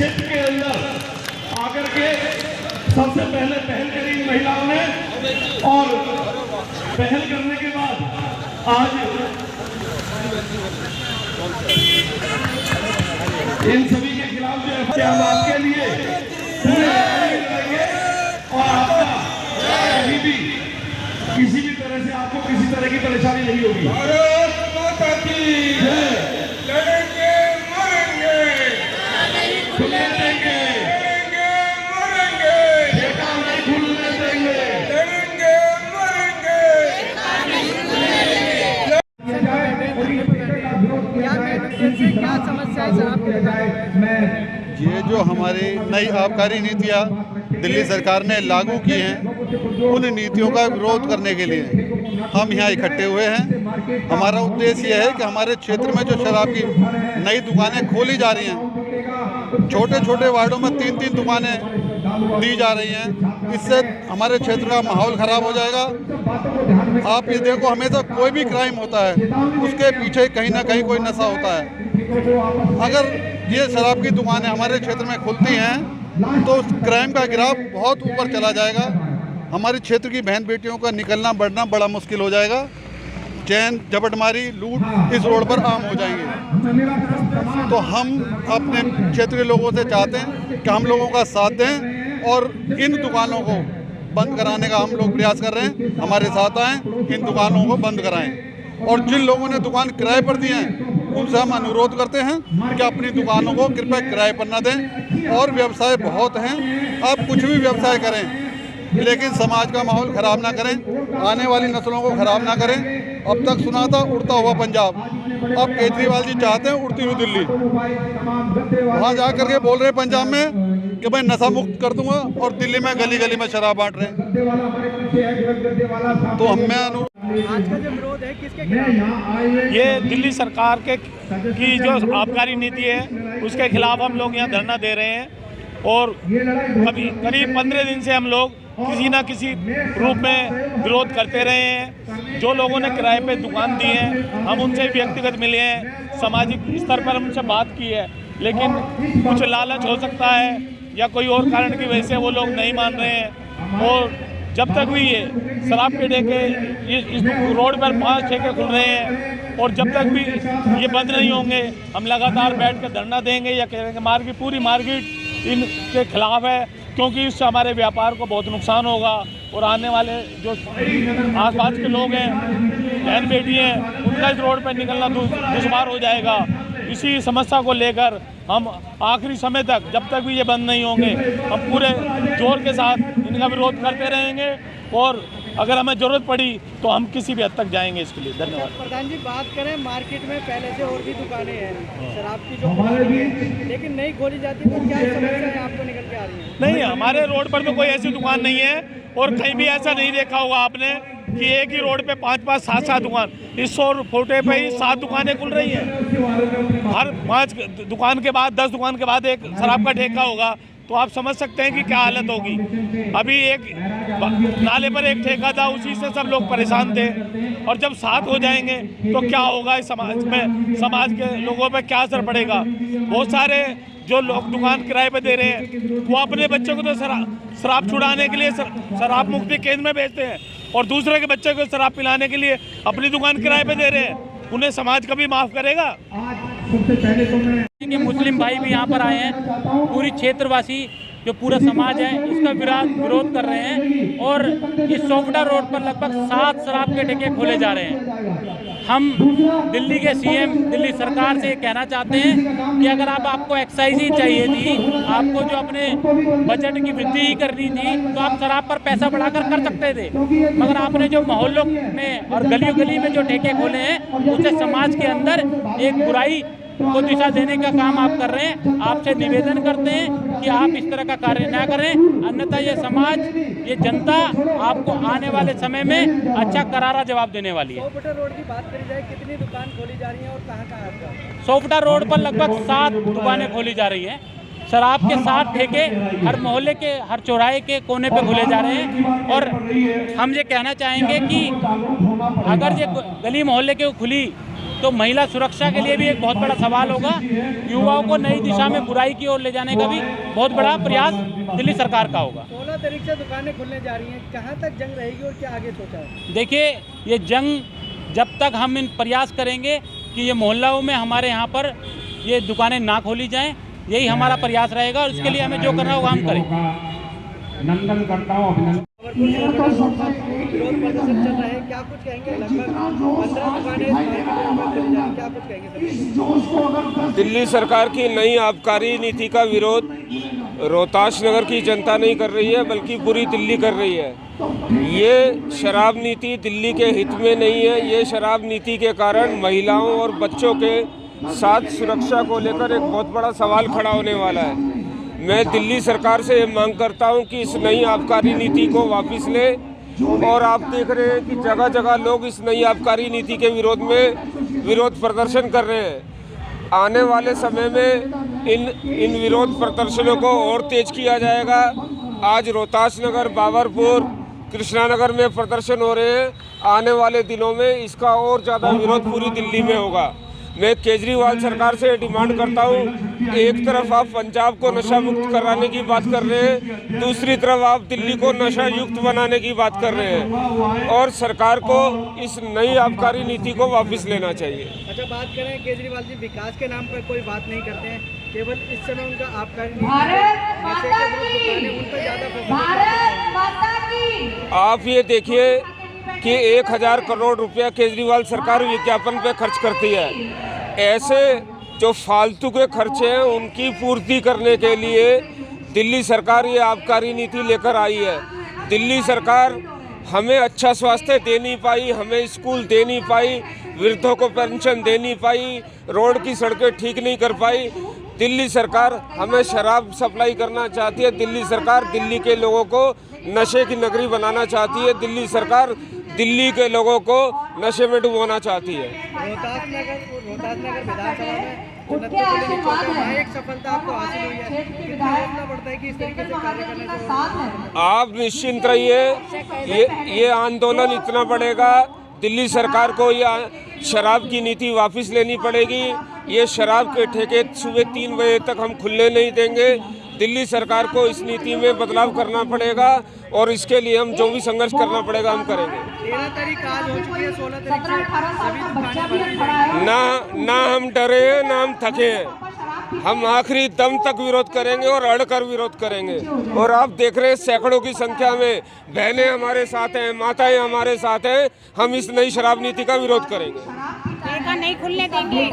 क्षेत्र के अंदर आकर के सबसे पहले पहल करी महिलाओं ने, और पहल करने के बाद आज इन सभी के खिलाफ जो है हम आपके लिए पूरे लड़ेंगे, और आपका कहीं भी किसी भी तरह से आपको किसी तरह की परेशानी नहीं होगी। भारत माता की जय। लड़ेंगे मरेंगे, खुलने देंगे, मरेंगे, ठेका नहीं खुलने देंगे, लड़ेंगे मरेंगे। क्या समस्या है शराब के? ये जो हमारी नई आबकारी नीतियाँ दिल्ली सरकार ने लागू की हैं, उन नीतियों का विरोध करने के लिए हम यहाँ इकट्ठे हुए हैं। हमारा उद्देश्य यह है कि हमारे क्षेत्र में जो शराब की नई दुकानें खोली जा रही हैं, छोटे छोटे वार्डों में 3-3 दुकानें दी जा रही हैं, इससे हमारे क्षेत्र का माहौल ख़राब हो जाएगा। आप ये देखो, हमेशा कोई भी क्राइम होता है उसके पीछे कहीं ना कहीं कोई नशा होता है। अगर ये शराब की दुकानें हमारे क्षेत्र में खुलती हैं तो क्राइम का ग्राफ बहुत ऊपर चला जाएगा। हमारे क्षेत्र की बहन बेटियों का निकलना बढ़ना बड़ा मुश्किल हो जाएगा। चैन झपटमारी लूट इस रोड पर आम हो जाएंगे। तो हम अपने क्षेत्र के लोगों से चाहते हैं कि हम लोगों का साथ दें और इन दुकानों को बंद कराने का हम लोग प्रयास कर रहे हैं। हमारे साथ आएँ, इन दुकानों को बंद कराएं। और जिन लोगों ने दुकान किराए पर दी हैं उनसे हम अनुरोध करते हैं कि अपनी दुकानों को कृपया किराए पर न दें। और व्यवसाय बहुत हैं, आप कुछ भी व्यवसाय करें लेकिन समाज का माहौल ख़राब ना करें, आने वाली नस्लों को ख़राब ना करें। अब तक सुना था उड़ता हुआ पंजाब, अब केजरीवाल जी चाहते हैं उड़ती हुई दिल्ली। वहाँ जा करके बोल रहे हैं पंजाब में कि भाई नशा मुक्त कर दूंगा, और दिल्ली में गली गली में शराब बांट रहे हैं। तो हमें आज का जो विरोध है किसके खिलाफ? ये दिल्ली सरकार की जो आबकारी नीति है उसके खिलाफ हम लोग यहाँ धरना दे रहे हैं। और करीब 15 दिन से हम लोग किसी न किसी रूप में विरोध करते रहे हैं। जो लोगों ने किराए पे दुकान दी है हम उनसे व्यक्तिगत मिले हैं, सामाजिक स्तर पर हम उनसे बात की है, लेकिन कुछ लालच हो सकता है या कोई और कारण की वजह से वो लोग नहीं मान रहे हैं। और जब तक भी ये शराब के ठेके इस रोड पर 5 ठेके खुल रहे हैं और जब तक भी ये बंद नहीं होंगे हम लगातार बैठ कर धरना देंगे या कहेंगे मार्केट पूरी मार्केट इनके खिलाफ है, क्योंकि इससे हमारे व्यापार को बहुत नुकसान होगा और आने वाले जो आसपास के लोग हैं, बहन बेटी हैं, उनका इस रोड पर निकलना दुश्वार हो जाएगा। इसी समस्या को लेकर हम आखिरी समय तक जब तक भी ये बंद नहीं होंगे हम पूरे जोर के साथ इनका विरोध करते रहेंगे और अगर हमें ज़रूरत पड़ी तो हम किसी भी हद तक जाएंगे इसके लिए। धन्यवाद। प्रधान जी, बात करें मार्केट में पहले से और भी दुकानें हैं शराब की जो, लेकिन नहीं खोली जाती तो क्या समस्या है आपको निकल के आ रही है? नहीं, हमारे रोड पर तो कोई ऐसी दुकान नहीं है और कहीं भी ऐसा नहीं देखा होगा आपने कि एक ही रोड पे 5-5, 7-7 दुकान, इस 100 फुटे पे ही 7 दुकानें खुल रही हैं। हर 5 दुकान के बाद 10 दुकान के बाद एक शराब का ठेका होगा, तो आप समझ सकते हैं कि क्या हालत होगी। अभी एक नाले पर एक ठेका था, उसी से सब लोग परेशान थे, और जब 7 हो जाएंगे तो क्या होगा इस समाज में, समाज के लोगों पे क्या असर पड़ेगा। बहुत सारे जो लोग दुकान किराए पे दे रहे हैं वो अपने बच्चों को तो शराब छुड़ाने के लिए शराब मुक्ति केंद्र में भेजते हैं और दूसरे के बच्चे को शराब पिलाने के लिए अपनी दुकान किराए पे दे रहे हैं। उन्हें समाज कभी माफ़ करेगा? मुस्लिम भाई भी यहाँ पर आए हैं, पूरी क्षेत्रवासी जो पूरा समाज है इसका विरोध कर रहे हैं और इस सोफडा रोड पर लगभग 7 शराब के ठेके खोले जा रहे हैं। हम दिल्ली के सीएम, दिल्ली सरकार से कहना चाहते हैं कि अगर आपको एक्साइज ही चाहिए थी, आपको जो अपने बजट की वृद्धि ही करनी थी, तो आप शराब पर पैसा बढ़ाकर कर सकते थे, मगर आपने जो मोहल्लों में और गलियों गली में जो ठेके खोले हैं उससे समाज के अंदर एक बुराई को दिशा देने का काम आप कर रहे हैं। आपसे निवेदन करते हैं कि आप इस तरह का कार्य ना करें, अन्यथा ये समाज, ये जनता आपको आने वाले समय में अच्छा करारा जवाब देने वाली है। सोफडा रोड की बात करी जाए, कितनी दुकान खोली जा रही है और कहाँ-कहाँ? सोफडा रोड पर लगभग 7 दुकानें खोली जा रही हैं। शराब के 7 ठेके हर मोहल्ले के, हर चौराहे के कोने पे खोले जा रहे हैं। और हम ये कहना चाहेंगे कि अगर ये गली मोहल्ले के खुली तो महिला सुरक्षा के लिए भी एक बहुत बड़ा सवाल होगा। युवाओं को नई दिशा में बुराई की ओर ले जाने का भी बहुत बड़ा प्रयास दिल्ली सरकार का होगा। 16 तारीख से दुकानें खुलने जा रही हैं, कहाँ तक जंग रहेगी और क्या आगे सोचा है? देखिए, ये जंग जब तक हम इन प्रयास करेंगे कि ये मोहल्लों में हमारे यहाँ पर ये दुकानें ना खोली जाएं, यही हमारा प्रयास रहेगा और इसके लिए हमें जो करना होगा हम करें। नंदन करता हूँ अभिनंदन। विरोध प्रदर्शन चल रहा है, क्या कुछ कहेंगे? लगभग 15 दुकानें इस मार्केट में खुली जा रही हैं, क्या कुछ कहेंगे? दिल्ली सरकार की नई आबकारी नीति का विरोध रोहतास नगर की जनता नहीं कर रही है, बल्कि पूरी दिल्ली कर रही है। ये शराब नीति दिल्ली के हित में नहीं है। ये शराब नीति के कारण महिलाओं और बच्चों के साथ सुरक्षा को लेकर एक बहुत बड़ा सवाल खड़ा होने वाला है। मैं दिल्ली सरकार से ये मांग करता हूं कि इस नई आबकारी नीति को वापस ले। और आप देख रहे हैं कि जगह जगह लोग इस नई आबकारी नीति के विरोध में विरोध प्रदर्शन कर रहे हैं। आने वाले समय में इन विरोध प्रदर्शनों को और तेज किया जाएगा। आज रोहतास नगर, बाबरपुर, कृष्णा नगर में प्रदर्शन हो रहे हैं। आने वाले दिनों में इसका और ज़्यादा विरोध पूरी दिल्ली में होगा। मैं केजरीवाल सरकार से डिमांड करता हूं, एक तरफ आप पंजाब को नशा मुक्त कराने की बात कर रहे हैं, दूसरी तरफ आप दिल्ली को नशा युक्त बनाने की बात कर रहे हैं और सरकार को इस नई आबकारी नीति को वापस लेना चाहिए। अच्छा, बात करें केजरीवाल जी, विकास के नाम पर कोई बात नहीं करते हैं, केवल इस समय उनका आबकारी नीति। आप ये देखिए कि 1000 करोड़ रुपया केजरीवाल सरकार विज्ञापन पे खर्च करती है। ऐसे जो फालतू के खर्चे हैं उनकी पूर्ति करने के लिए दिल्ली सरकार ये आबकारी नीति लेकर आई है। दिल्ली सरकार हमें अच्छा स्वास्थ्य दे नहीं पाई, हमें स्कूल दे नहीं पाई, वृद्धों को पेंशन दे नहीं पाई, रोड की सड़कें ठीक नहीं कर पाई। दिल्ली सरकार हमें शराब सप्लाई करना चाहती है। दिल्ली सरकार दिल्ली के लोगों को नशे की नगरी बनाना चाहती है। दिल्ली सरकार दिल्ली के लोगों को नशे में डुबोना चाहती है। रोहतास नगर विधानसभा में जो नत्थे को लेकर चौका है, वहाँ एक सफलता आपको हासिल हुई है। कितना सोचना पड़ता है कि इस तरीके से कार्य करने से? आप निश्चिंत रहिए, ये आंदोलन इतना बढ़ेगा। दिल्ली सरकार को ये शराब की नीति वापस लेनी पड़ेगी। ये शराब के ठेके सुबह 3 बजे तक हम खुलने नहीं देंगे। दिल्ली सरकार को इस नीति में बदलाव करना पड़ेगा और इसके लिए हम जो भी संघर्ष करना पड़ेगा हम करेंगे। 13 तारीख आज हो चुकी है, 16 तारीख से सभी दुकानें बंद हैं। ना हम डरे हैं, ना हम थके हैं। हम आखिरी दम तक विरोध करेंगे और अड़कर विरोध करेंगे। और आप देख रहे हैं सैकड़ों की संख्या में बहनें हमारे साथ हैं, माताएं हमारे साथ हैं। हम इस नई शराब नीति का विरोध करेंगे। नहीं खुलने देंगे।